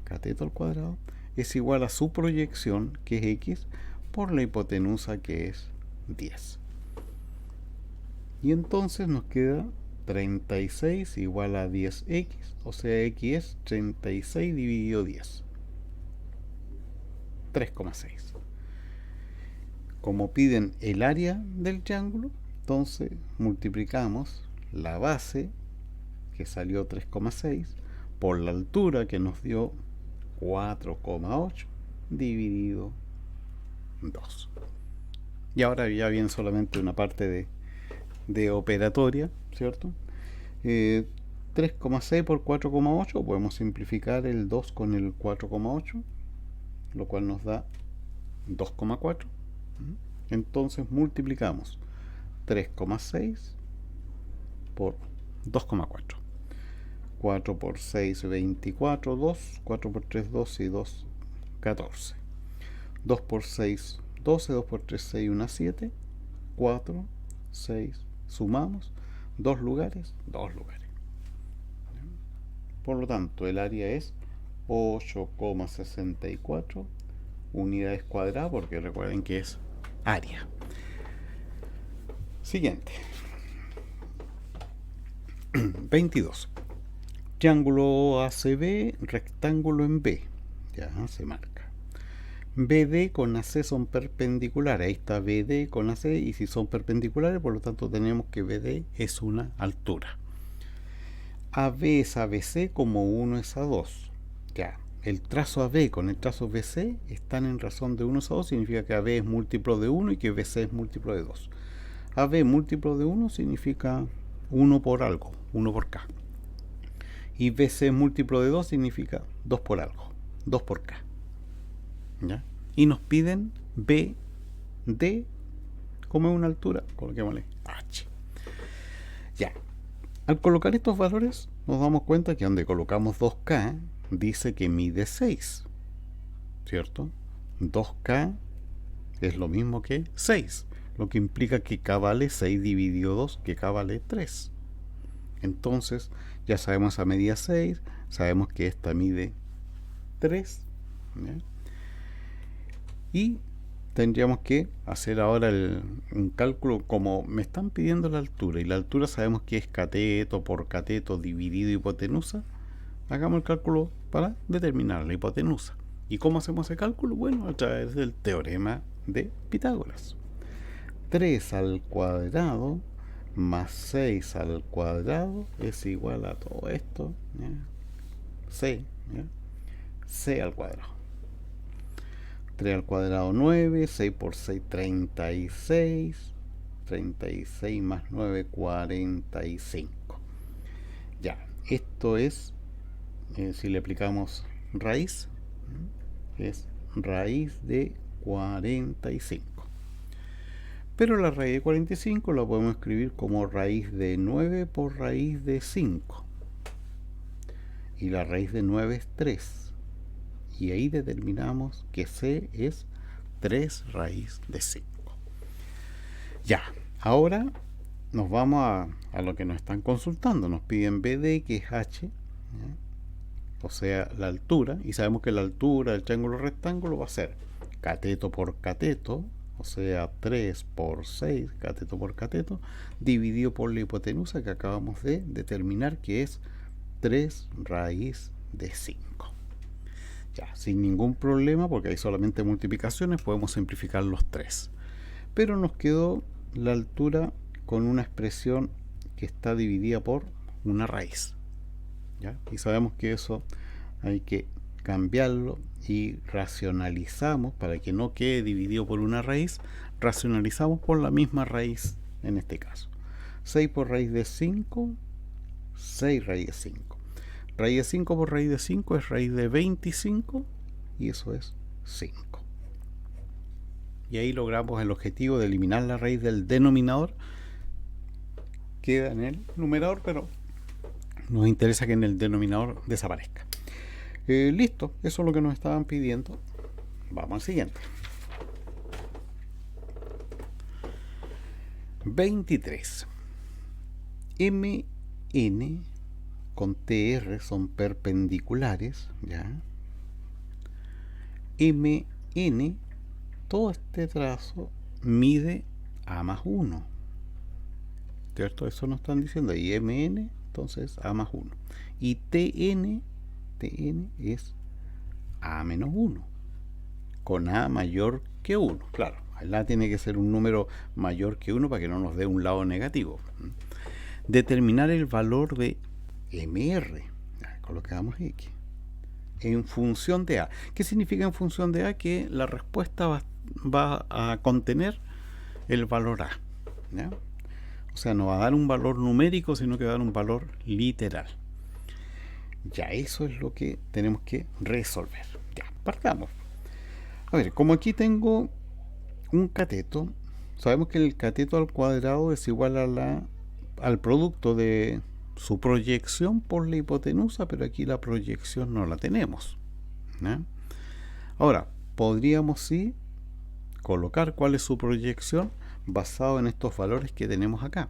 Cateto al cuadrado es igual a su proyección, que es X, por la hipotenusa, que es 10. Y entonces nos queda 36 igual a 10x, o sea, x es 36 dividido 10, 3,6. Como piden el área del triángulo, entonces multiplicamos la base, que salió 3,6, por la altura, que nos dio 4,8, dividido 2. Y ahora ya viene solamente una parte de operatoria, ¿cierto? 3,6 por 4,8, podemos simplificar el 2 con el 4,8, lo cual nos da 2,4. Entonces multiplicamos 3,6 por 2,4. 4 por 6, 24, 2, 4 por 3, 12 y 2, 14. 2 por 6, 12, 2 por 3, 6, 1, 7, 4, 6, sumamos, 2 lugares, 2 lugares. Por lo tanto, el área es 8,64 unidades cuadradas, porque recuerden que es área. Siguiente. 22. Triángulo ACB, rectángulo en B. Ya se marca. BD con AC son perpendiculares. Ahí está BD con AC, y si son perpendiculares, por lo tanto tenemos que BD es una altura. AB es ABC como 1 es a 2. Ya, el trazo AB con el trazo BC están en razón de 1 es a 2, significa que AB es múltiplo de 1 y que BC es múltiplo de 2. AB múltiplo de 1 significa 1 por algo, 1 por K. Y BC múltiplo de 2 significa 2 por algo, 2 por K. ¿Ya? Y nos piden BD como es una altura, coloquémosle H. Ya. Al colocar estos valores nos damos cuenta que donde colocamos 2K dice que mide 6, ¿cierto? 2K es lo mismo que 6, lo que implica que K vale 6 dividido 2, que K vale 3. Entonces ya sabemos esa medida 6, sabemos que esta mide 3, ¿ya? Y tendríamos que hacer ahora un cálculo, como me están pidiendo la altura, y la altura sabemos que es cateto por cateto dividido hipotenusa. Hagamos el cálculo para determinar la hipotenusa. ¿Y cómo hacemos ese cálculo? Bueno, a través del teorema de Pitágoras. 3 al cuadrado más 6 al cuadrado es igual a todo esto, ¿ya? C, ¿ya? C al cuadrado. 3 al cuadrado 9, 6 por 6 36, 36 más 9 45. Ya, esto es, si le aplicamos raíz, es raíz de 45. Pero la raíz de 45 la podemos escribir como raíz de 9 por raíz de 5. Y la raíz de 9 es 3. Y ahí determinamos que C es 3 raíz de 5. Ya, ahora nos vamos a lo que nos están consultando. Nos piden BD, que es H, ¿ya? O sea, la altura. Y sabemos que la altura del triángulo rectángulo va a ser cateto por cateto, o sea, 3 por 6, cateto por cateto, dividido por la hipotenusa que acabamos de determinar, que es 3 raíz de 5. Ya, sin ningún problema, porque hay solamente multiplicaciones, podemos simplificar los 3. Pero nos quedó la altura con una expresión que está dividida por una raíz, ¿ya? Y sabemos que eso hay que cambiarlo y racionalizamos para que no quede dividido por una raíz. Racionalizamos por la misma raíz en este caso. 6 por raíz de 5, 6 raíz de 5. Raíz de 5 por raíz de 5 es raíz de 25, y eso es 5. Y ahí logramos el objetivo de eliminar la raíz del denominador. Queda en el numerador, pero nos interesa que en el denominador desaparezca. Listo, eso es lo que nos estaban pidiendo. Vamos al siguiente. 23. MN con TR son perpendiculares, ¿ya? MN, todo este trazo mide A más 1, ¿cierto? Eso nos están diciendo ahí, MN, entonces A más 1. Y TN es A menos 1, con A mayor que 1. Claro, la tiene que ser un número mayor que 1 para que no nos dé un lado negativo. Determinar el valor de MR, colocamos X, en función de A. ¿Qué significa en función de A? Que la respuesta va a contener el valor A, ¿ya? O sea, no va a dar un valor numérico, sino que va a dar un valor literal. Ya, eso es lo que tenemos que resolver. Ya, partamos. A ver, como aquí tengo un cateto, sabemos que el cateto al cuadrado es igual a al producto de su proyección por la hipotenusa, pero aquí la proyección no la tenemos, ¿no? Ahora, podríamos sí colocar cuál es su proyección basado en estos valores que tenemos acá.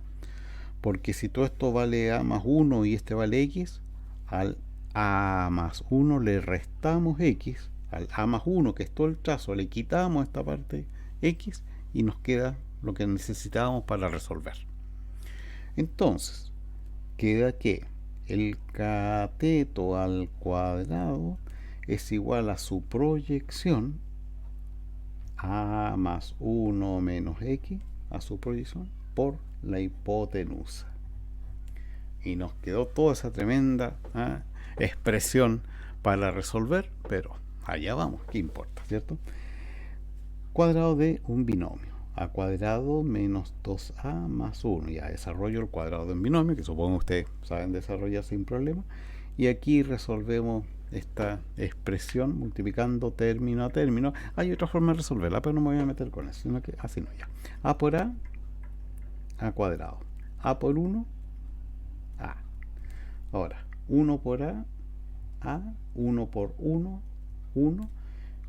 Porque si todo esto vale a más 1 y este vale x, al a más 1 le restamos x, al a más 1 que es todo el trazo le quitamos esta parte x y nos queda lo que necesitábamos para resolver. Entonces queda que el cateto al cuadrado es igual a su proyección a más 1 menos x, a su proyección por la hipotenusa. Y nos quedó toda esa tremenda expresión para resolver, pero allá vamos, ¿qué importa, cierto? Cuadrado de un binomio, a cuadrado menos 2a más 1. Ya desarrollo el cuadrado de un binomio, que supongo ustedes saben desarrollar sin problema. Y aquí resolvemos esta expresión multiplicando término a término. Hay otra forma de resolverla, pero no me voy a meter con eso, sino que así no, ya. A por a cuadrado. A por 1, a. Ahora, 1 por a, 1 por 1, 1,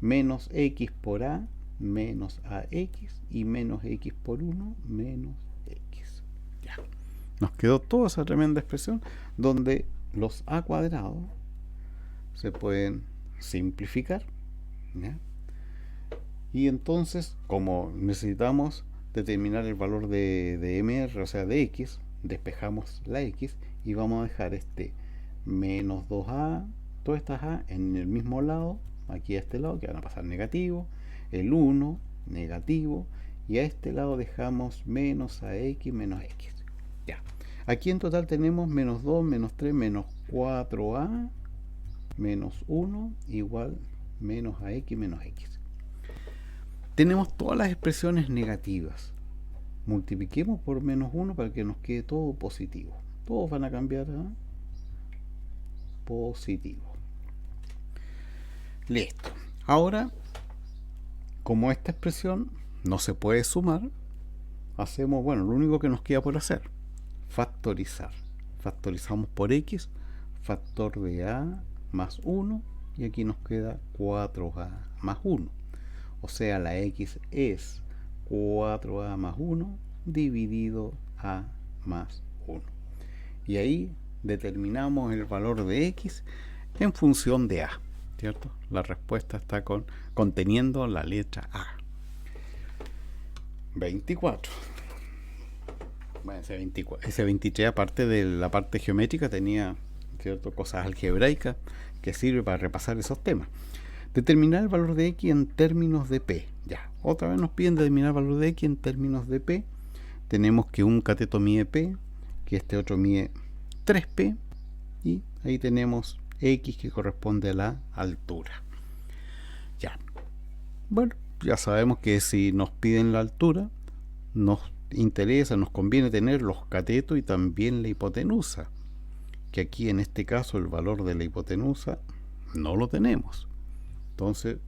menos x por a, menos ax, y menos x por 1, menos x. Ya. Nos quedó toda esa tremenda expresión donde los a cuadrados se pueden simplificar, ¿ya? Y entonces, como necesitamos determinar el valor de mr, o sea de x, despejamos la x y vamos a dejar este menos 2a, todas estas a en el mismo lado, aquí a este lado, que van a pasar negativo, el 1 negativo, y a este lado dejamos menos ax menos x. Ya. Aquí en total tenemos menos 2, menos 3, menos 4a, menos 1, igual menos ax menos x. Tenemos todas las expresiones negativas. Multipliquemos por menos 1 para que nos quede todo positivo. Todos van a cambiar a positivo. Listo. Ahora, como esta expresión no se puede sumar, hacemos, bueno, lo único que nos queda por hacer, factorizar. Factorizamos por x, factor de a más 1, y aquí nos queda 4a más 1. O sea, la x es 4a más 1 dividido a más 1. Y ahí determinamos el valor de x en función de a, ¿cierto? La respuesta está conteniendo la letra a. 24. Bueno, ese 23, aparte de la parte geométrica, tenía, ¿cierto?, cosas algebraicas que sirve para repasar esos temas. Determinar el valor de x en términos de p. Ya, otra vez nos piden determinar el valor de x en términos de p. Tenemos que un cateto mide p, que este otro mide 3p, y ahí tenemos x que corresponde a la altura. Ya. Bueno, ya sabemos que si nos piden la altura, nos interesa, nos conviene tener los catetos y también la hipotenusa, que aquí en este caso el valor de la hipotenusa no lo tenemos. Entonces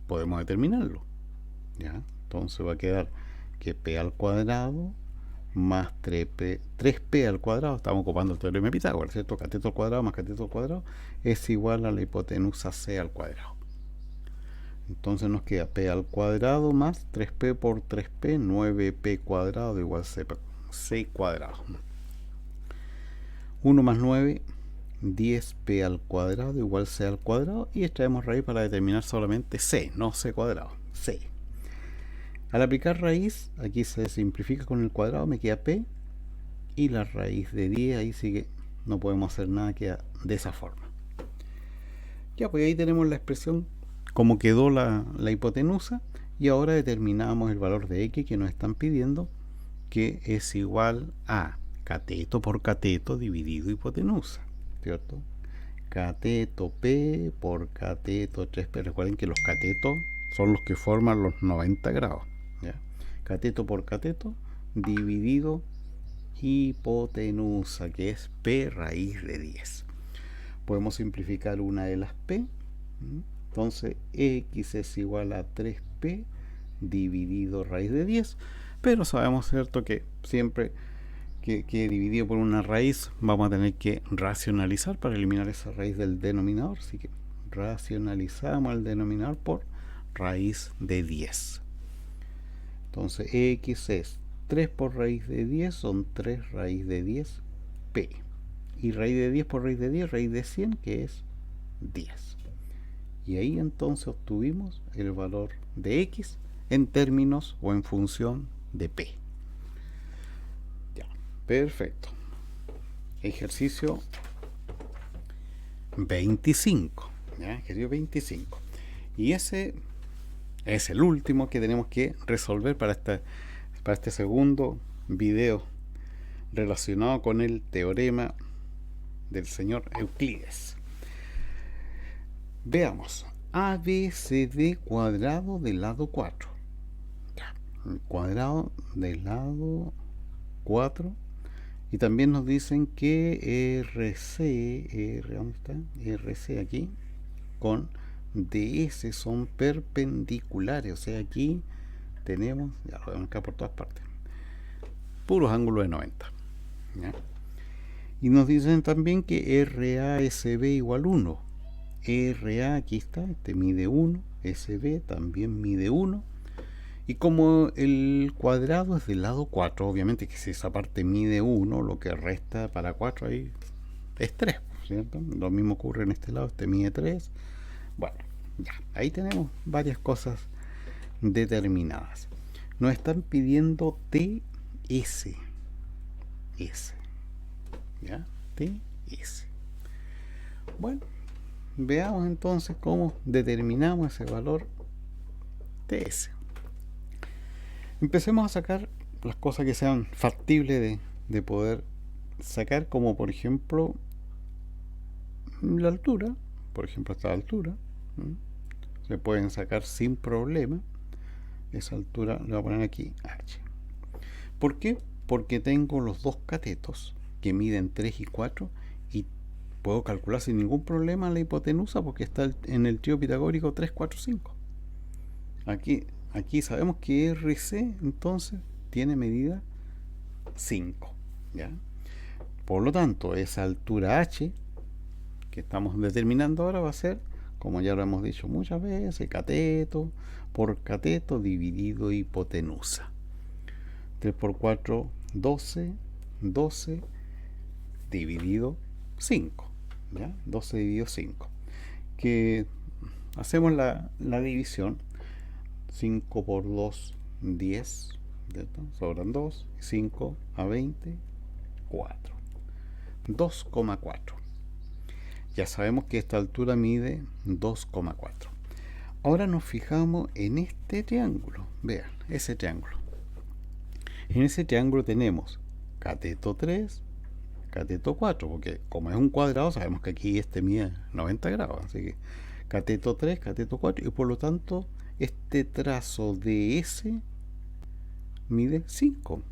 podemos determinarlo, ¿ya? Entonces va a quedar que p al cuadrado más 3p al cuadrado, estamos ocupando el teorema de Pitágoras, ¿cierto? Cateto al cuadrado más cateto al cuadrado es igual a la hipotenusa c al cuadrado. Entonces nos queda p al cuadrado más 3p por 3p, 9p cuadrado igual c cuadrado. 1 más 9, 10p al cuadrado igual c al cuadrado, y extraemos raíz para determinar solamente c, no c cuadrado, c. Al aplicar raíz, aquí se simplifica con el cuadrado, me queda p, y la raíz de 10, ahí sí que no podemos hacer nada, queda de esa forma. Ya, pues ahí tenemos la expresión como quedó la hipotenusa, y ahora determinamos el valor de x que nos están pidiendo, que es igual a cateto por cateto dividido hipotenusa, ¿cierto? Cateto p por cateto 3p. Recuerden que los catetos son los que forman los 90 grados, ¿ya? Cateto por cateto dividido hipotenusa, que es p raíz de 10. Podemos simplificar una de las p. Entonces x es igual a 3p dividido raíz de 10, pero sabemos, ¿cierto?, que siempre que dividido por una raíz vamos a tener que racionalizar para eliminar esa raíz del denominador, así que racionalizamos el denominador por raíz de 10. Entonces x es 3 por raíz de 10, son 3 raíz de 10 p. Y raíz de 10 por raíz de 10, raíz de 100, que es 10. Y ahí entonces obtuvimos el valor de x en términos o en función de p. Ya, perfecto. Ejercicio 25. ¿Ya? Ejercicio 25. Y ese es el último que tenemos que resolver para este segundo video relacionado con el teorema del señor Euclides. Veamos. ABCD cuadrado del lado 4. Ya, el cuadrado del lado 4. Y también nos dicen que ¿dónde está? RC aquí con DS son perpendiculares. O sea, aquí tenemos, ya lo vemos acá por todas partes, puros ángulos de 90. ¿Ya? Y nos dicen también que RASB igual 1. RA, aquí está, este mide 1, SB también mide 1. Y como el cuadrado es del lado 4, obviamente que si esa parte mide 1, lo que resta para 4 ahí es 3, ¿cierto? Lo mismo ocurre en este lado, este mide 3. Bueno, ya, ahí tenemos varias cosas determinadas. Nos están pidiendo TS. ¿Ya? TS. Bueno, veamos entonces cómo determinamos ese valor TS. Empecemos a sacar las cosas que sean factibles de poder sacar, como por ejemplo la altura. Por ejemplo, esta altura se pueden sacar sin problema. Esa altura le voy a poner aquí h. ¿Por qué? Porque tengo los dos catetos que miden 3 y 4 y puedo calcular sin ningún problema la hipotenusa porque está en el trío pitagórico 3, 4, 5. Aquí sabemos que RC entonces tiene medida 5. ¿Ya? Por lo tanto, esa altura h que estamos determinando ahora va a ser, como ya lo hemos dicho muchas veces, cateto por cateto dividido hipotenusa. 3 por 4, 12. 12 dividido 5. ¿Ya? 12 dividido 5. Que hacemos la división. 5 por 2, 10. ¿Cierto? Sobran 2. 5 a 20, 4. 2,4. Ya sabemos que esta altura mide 2,4. Ahora nos fijamos en este triángulo. Vean, ese triángulo. En ese triángulo tenemos cateto 3, cateto 4, porque como es un cuadrado sabemos que aquí este mide 90 grados. Así que cateto 3, cateto 4, y por lo tanto este trazo de S mide 5.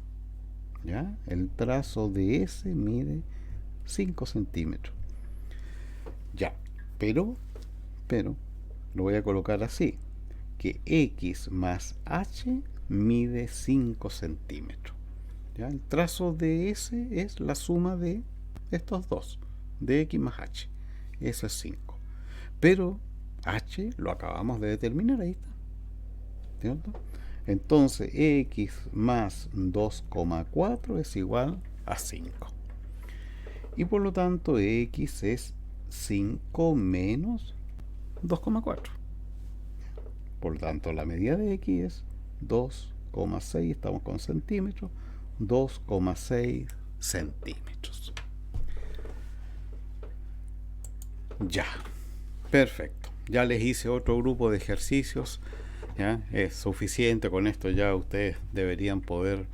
¿Ya? El trazo de S mide 5 centímetros. Ya, pero lo voy a colocar así, que X más H mide 5 centímetros. ¿Ya? El trazo de S es la suma de estos dos, de X más H. Eso es 5. Pero H lo acabamos de determinar, ahí está. ¿Cierto? Entonces X más 2,4 es igual a 5. Y por lo tanto X es 5 menos 2,4. Por lo tanto la medida de X es 2,6, estamos con centímetros, 2,6 centímetros. Ya, perfecto. Ya les hice otro grupo de ejercicios. ¿Ya? Es suficiente con esto, ya ustedes deberían poder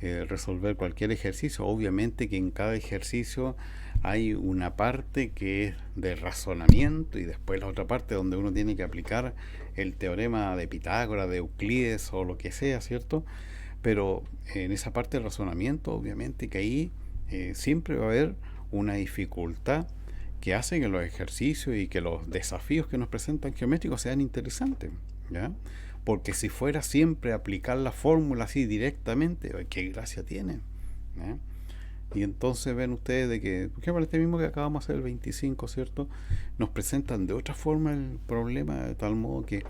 resolver cualquier ejercicio. Obviamente que en cada ejercicio hay una parte que es de razonamiento y después la otra parte donde uno tiene que aplicar el teorema de Pitágoras, de Euclides o lo que sea, ¿cierto? Pero en esa parte de razonamiento, obviamente que ahí siempre va a haber una dificultad que hace que los ejercicios y que los desafíos que nos presentan geométricos sean interesantes, ¿ya? Porque si fuera siempre aplicar la fórmula así directamente, ¿qué gracia tiene? ¿Ya? Y entonces ven ustedes de que, por ejemplo, este mismo que acabamos de hacer el 25, ¿cierto? Nos presentan de otra forma el problema, de tal modo que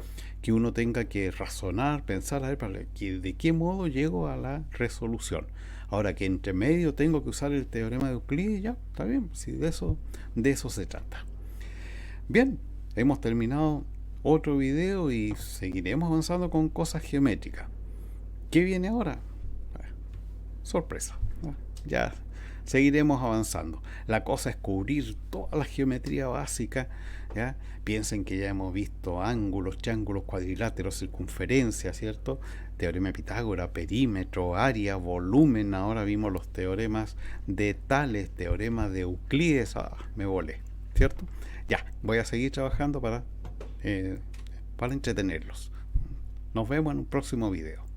uno tenga que razonar, pensar, a ver, de qué modo llego a la resolución. Ahora que entre medio tengo que usar el teorema de Euclides, ya, está bien, si de eso se trata. Bien, hemos terminado otro video y seguiremos avanzando con cosas geométricas. ¿Qué viene ahora? Sorpresa. Ya seguiremos avanzando. La cosa es cubrir toda la geometría básica. ¿Ya? Piensen que ya hemos visto ángulos, triángulos, cuadriláteros, circunferencia, ¿cierto? Teorema de Pitágoras, perímetro, área, volumen. Ahora vimos los teoremas de Tales, teoremas de Euclides. Me volé, ¿cierto? Ya, voy a seguir trabajando para entretenerlos. Nos vemos en un próximo video.